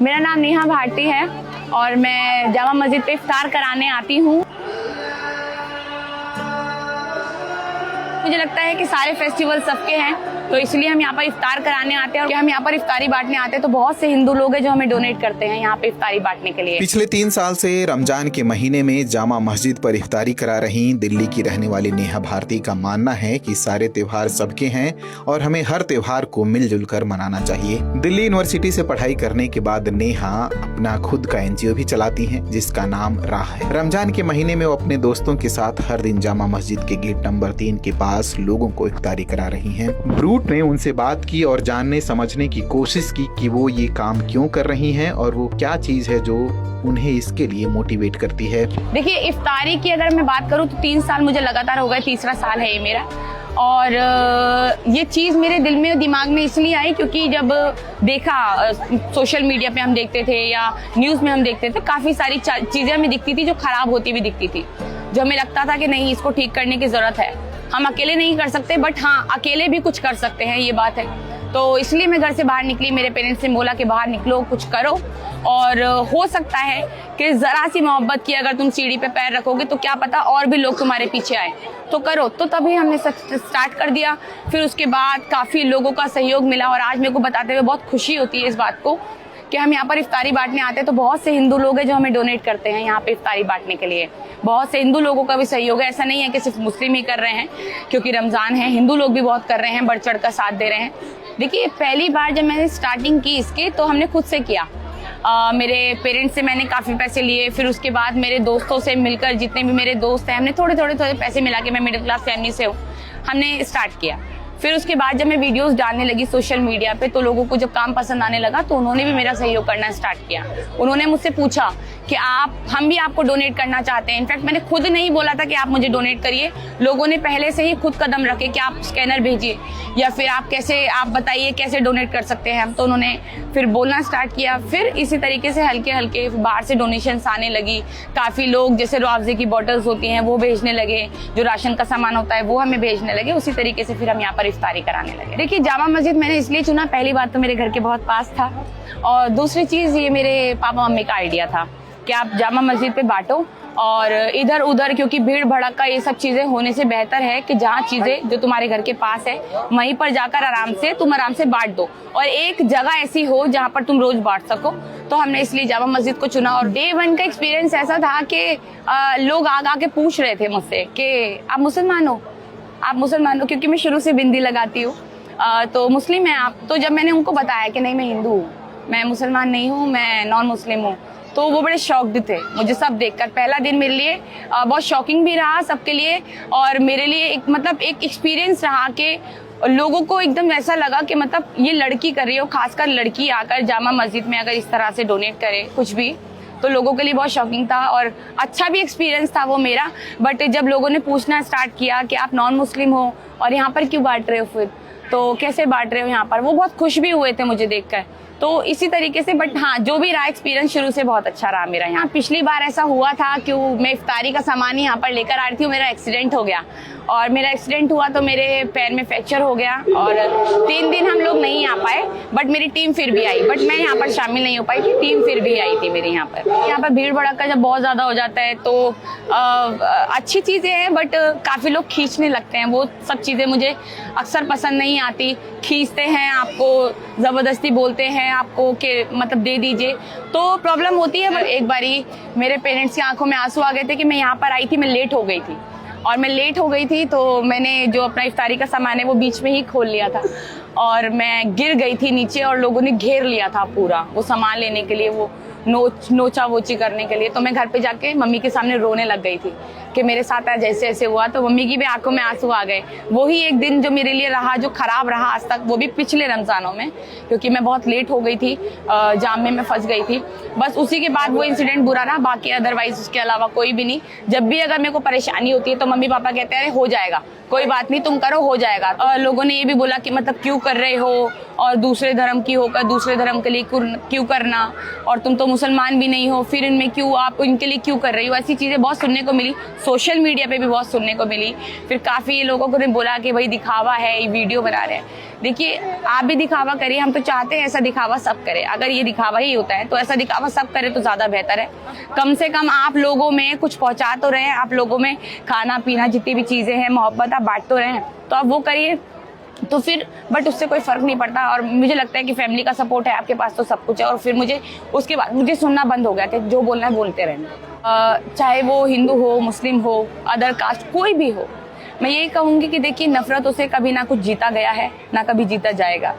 मेरा नाम नेहा भारती है और मैं जामा मस्जिद पे इफ्तार कराने आती हूँ। मुझे लगता है कि सारे फेस्टिवल सबके हैं, तो इसलिए हम यहाँ पर इफ्तार कराने आते हैं और हम यहाँ पर इफ्तारी बांटने आते हैं। तो बहुत से हिंदू लोग हैं जो हमें डोनेट करते हैं यहाँ पे इफ्तारी बांटने के लिए। पिछले 3 साल से रमजान के महीने में जामा मस्जिद पर इफ्तारी करा रही दिल्ली की रहने वाली नेहा भारती का मानना है कि सारे त्योहार सबके हैं और हमें हर त्योहार को मिलजुल कर मनाना चाहिए। दिल्ली यूनिवर्सिटी से पढ़ाई करने के बाद नेहा अपना खुद का एनजीओ भी चलाती हैं, जिसका नाम राह है। रमजान के महीने में वो अपने दोस्तों के साथ हर दिन जामा मस्जिद के गेट नंबर 3 के पास लोगों को इफ्तारी करा रही हैं। ब्रूट ने उनसे बात की और जानने समझने की कोशिश की कि वो ये काम क्यों कर रही हैं और वो क्या चीज है जो उन्हें इसके लिए मोटिवेट करती है। देखिए, इफ्तारी की अगर मैं बात करूँ तो 3 साल मुझे लगातार हो गए, तीसरा साल है ये मेरा। और ये चीज़ मेरे दिल में दिमाग में इसलिए आई क्योंकि जब देखा सोशल मीडिया पे हम देखते थे या न्यूज़ में हम देखते थे, काफ़ी सारी चीज़ें हमें दिखती थी जो ख़राब होती भी दिखती थी, जो हमें लगता था कि नहीं, इसको ठीक करने की ज़रूरत है। हम अकेले नहीं कर सकते, बट हाँ, अकेले भी कुछ कर सकते हैं, ये बात है। तो इसलिए मैं घर से बाहर निकली। मेरे पेरेंट्स ने बोला कि बाहर निकलो, कुछ करो, और हो सकता है कि ज़रा सी मोहब्बत की अगर तुम सीढ़ी पे पैर रखोगे तो क्या पता और भी लोग तुम्हारे पीछे आए, तो करो। तो तभी हमने स्टार्ट कर दिया। फिर उसके बाद काफ़ी लोगों का सहयोग मिला और आज मेरे को बताते हुए बहुत खुशी होती है इस बात को कि हम यहाँ पर इफ्तारी बांटने आते हैं तो बहुत से हिंदू लोग हैं जो हमें डोनेट करते हैं यहाँ पे इफ्तारी बांटने के लिए। बहुत से हिंदू लोगों का भी सहयोग है, ऐसा नहीं है कि सिर्फ मुस्लिम ही कर रहे हैं, क्योंकि रमज़ान है, हिंदू लोग भी बहुत कर रहे हैं, बढ़ चढ़ कर साथ दे रहे हैं। देखिए, पहली बार जब मैंने स्टार्टिंग की इसके तो हमने खुद से किया। मेरे पेरेंट्स से मैंने काफ़ी पैसे लिए, फिर उसके बाद मेरे दोस्तों से मिलकर, जितने भी मेरे दोस्त हैं, हमने थोड़े थोड़े पैसे मिला के, मैं मिडिल क्लास फैमिली से हूँ, हमने स्टार्ट किया। फिर उसके बाद जब मैं वीडियोस डालने लगी सोशल मीडिया पे तो लोगों को जब काम पसंद आने लगा तो उन्होंने भी मेरा सहयोग करना स्टार्ट किया। उन्होंने मुझसे पूछा कि हम भी आपको डोनेट करना चाहते हैं। इनफैक्ट मैंने खुद नहीं बोला था कि आप मुझे डोनेट करिए, लोगों ने पहले से ही खुद कदम रखे कि आप स्कैनर भेजिए या फिर आप बताइए कैसे डोनेट कर सकते हैं हम। तो उन्होंने फिर बोलना स्टार्ट किया। फिर इसी तरीके से हल्के हल्के बाहर से डोनेशंस आने लगी। काफ़ी लोग जैसे रुआवजे की बॉटल्स होती हैं वो भेजने लगे, जो राशन का सामान होता है वो हमें भेजने लगे। उसी तरीके से फिर हम यहाँ पर इफ्तारी कराने लगे। देखिए, जामा मस्जिद मैंने इसलिए चुना, पहली बात तो मेरे घर के बहुत पास था, और दूसरी चीज़ ये मेरे पापा मम्मी का आइडिया था कि आप जामा मस्जिद पे बांटो, और इधर उधर क्योंकि भीड़ भड़का ये सब चीज़ें होने से बेहतर है कि जहाँ चीज़ें जो तुम्हारे घर के पास है वहीं पर जाकर आराम से बांट दो, और एक जगह ऐसी हो जहाँ पर तुम रोज बांट सको। तो हमने इसलिए जामा मस्जिद को चुना। और डे 1 का एक्सपीरियंस ऐसा था कि लोग आके पूछ रहे थे मुझसे कि आप मुसलमान हो, आप मुसलमान हो, क्योंकि मैं शुरू से बिंदी लगाती हूँ, तो मुस्लिम हैं आप। तो जब मैंने उनको बताया कि नहीं, मैं हिंदू हूँ, मैं मुसलमान नहीं हूँ, मैं नॉन मुस्लिम हूँ, तो वो बड़े शॉक्ड थे मुझे सब देखकर। पहला दिन मेरे लिए बहुत शॉकिंग भी रहा सबके लिए, और मेरे लिए एक एक्सपीरियंस रहा कि लोगों को एकदम ऐसा लगा कि मतलब ये लड़की कर रही हो, खासकर लड़की आकर जामा मस्जिद में अगर इस तरह से डोनेट करे कुछ भी, तो लोगों के लिए बहुत शॉकिंग था और अच्छा भी एक्सपीरियंस था वो मेरा। बट जब लोगों ने पूछना स्टार्ट किया कि आप नॉन मुस्लिम हो और यहाँ पर क्यों बांट रहे हो, फिर तो कैसे बांट रहे हो यहाँ पर, वो बहुत खुश भी हुए थे मुझे देखकर। तो इसी तरीके से, बट हाँ, जो भी रहा एक्सपीरियंस शुरू से बहुत अच्छा रहा मेरा यहाँ। पिछली बार ऐसा हुआ था कि मैं इफ्तारी का सामान यहाँ पर लेकर आ रही थी, मेरा एक्सीडेंट हो गया, और मेरा एक्सीडेंट हुआ तो मेरे पैर में फ्रैक्चर हो गया और 3 दिन हम लोग नहीं आ पाए, बट मेरी टीम फिर भी आई। बट मैं यहाँ पर शामिल नहीं हो पाई थी, टीम फिर भी आई थी मेरे यहाँ पर। यहाँ पर भीड़ भड़का जब बहुत ज़्यादा हो जाता है तो अच्छी चीज़ें हैं, बट काफ़ी लोग खींचने लगते हैं। वो सब चीज़ें मुझे अक्सर पसंद नहीं आती। खींचते हैं, आपको ज़बरदस्ती बोलते हैं आपको कि मतलब दे दीजिए, तो प्रॉब्लम होती है। बट एक बारी मेरे पेरेंट्स की आंखों में आंसू आ गए थे कि मैं यहाँ पर आई थी, मैं लेट हो गई थी, और मैं लेट हो गई थी तो मैंने जो अपना इफ्तारी का सामान है वो बीच में ही खोल लिया था और मैं गिर गई थी नीचे, और लोगों ने घेर लिया था पूरा वो सामान लेने के लिए, वो नोचा वोची करने के लिए। तो मैं घर पे जाके मम्मी के सामने रोने लग गई थी कि मेरे साथ आज ऐसे ऐसे हुआ। तो मम्मी की भी आंखों में आंसू आ गए। वही एक दिन जो मेरे लिए रहा, जो खराब रहा आज तक, वो भी पिछले रमजानों में, क्योंकि मैं बहुत लेट हो गई थी, जाम में मैं फंस गई थी। बस उसी के बाद वो इंसिडेंट बुरा रहा, बाकी अदरवाइज उसके अलावा कोई भी नहीं। जब भी अगर मेरे को परेशानी होती है तो मम्मी पापा कहते हैं हो जाएगा, कोई बात नहीं, तुम करो, हो जाएगा। और लोगों ने ये भी बोला कि मतलब क्यों कर रहे हो, और दूसरे धर्म की होकर दूसरे धर्म के लिए क्यों करना, और तुम तो मुसलमान भी नहीं हो, फिर इनमें क्यों, आप इनके लिए क्यों कर रही हो। ऐसी चीज़ें बहुत सुनने को मिली, सोशल मीडिया पे भी बहुत सुनने को मिली। फिर काफ़ी लोगों को ने बोला कि भाई दिखावा है, ये वीडियो बना रहे हैं। देखिए आप भी दिखावा करिए, हम तो चाहते हैं ऐसा दिखावा सब करे। अगर ये दिखावा ही होता है तो ऐसा दिखावा सब करे तो ज्यादा बेहतर है। कम से कम आप लोगों में कुछ पहुंचा तो रहे हैं, आप लोगों में खाना पीना जितनी भी चीजें हैं, मोहब्बत आप बांट तो रहे हैं, तो आप वो करिए। तो फिर बट उससे कोई फर्क नहीं पड़ता। और मुझे लगता है कि फैमिली का सपोर्ट है आपके पास तो सब कुछ है। और फिर मुझे उसके बाद मुझे सुनना बंद हो गया कि जो बोलना है बोलते रहना, चाहे वो हिंदू हो, मुस्लिम हो, अदर कास्ट कोई भी हो। मैं यही कहूंगी कि देखिए नफरतों से कभी ना कुछ जीता गया है ना कभी जीता जाएगा।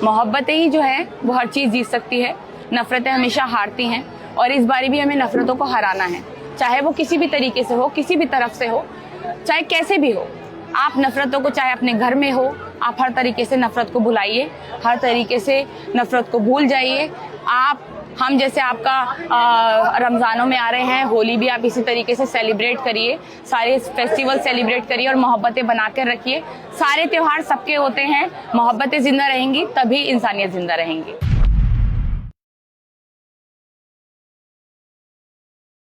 मोहब्बतें ही जो है वो हर चीज जीत सकती है, नफरतें हमेशा हारती हैं। और इस बारी भी हमें नफरतों को हराना है, चाहे वो किसी भी तरीके से हो, किसी भी तरफ से हो, चाहे कैसे भी हो। आप नफरतों को चाहे अपने घर में हो, आप हर तरीके से नफरत को भुलाइए, हर तरीके से नफरत को भूल जाइए। हम जैसे आपका रमजानों में आ रहे हैं, होली भी आप इसी तरीके से सेलिब्रेट करिए, सारे फेस्टिवल सेलिब्रेट करिए और मोहब्बतें बना कर रखिए। सारे त्योहार सबके होते हैं, मोहब्बतें जिंदा रहेंगी तभी इंसानियत जिंदा रहेंगी।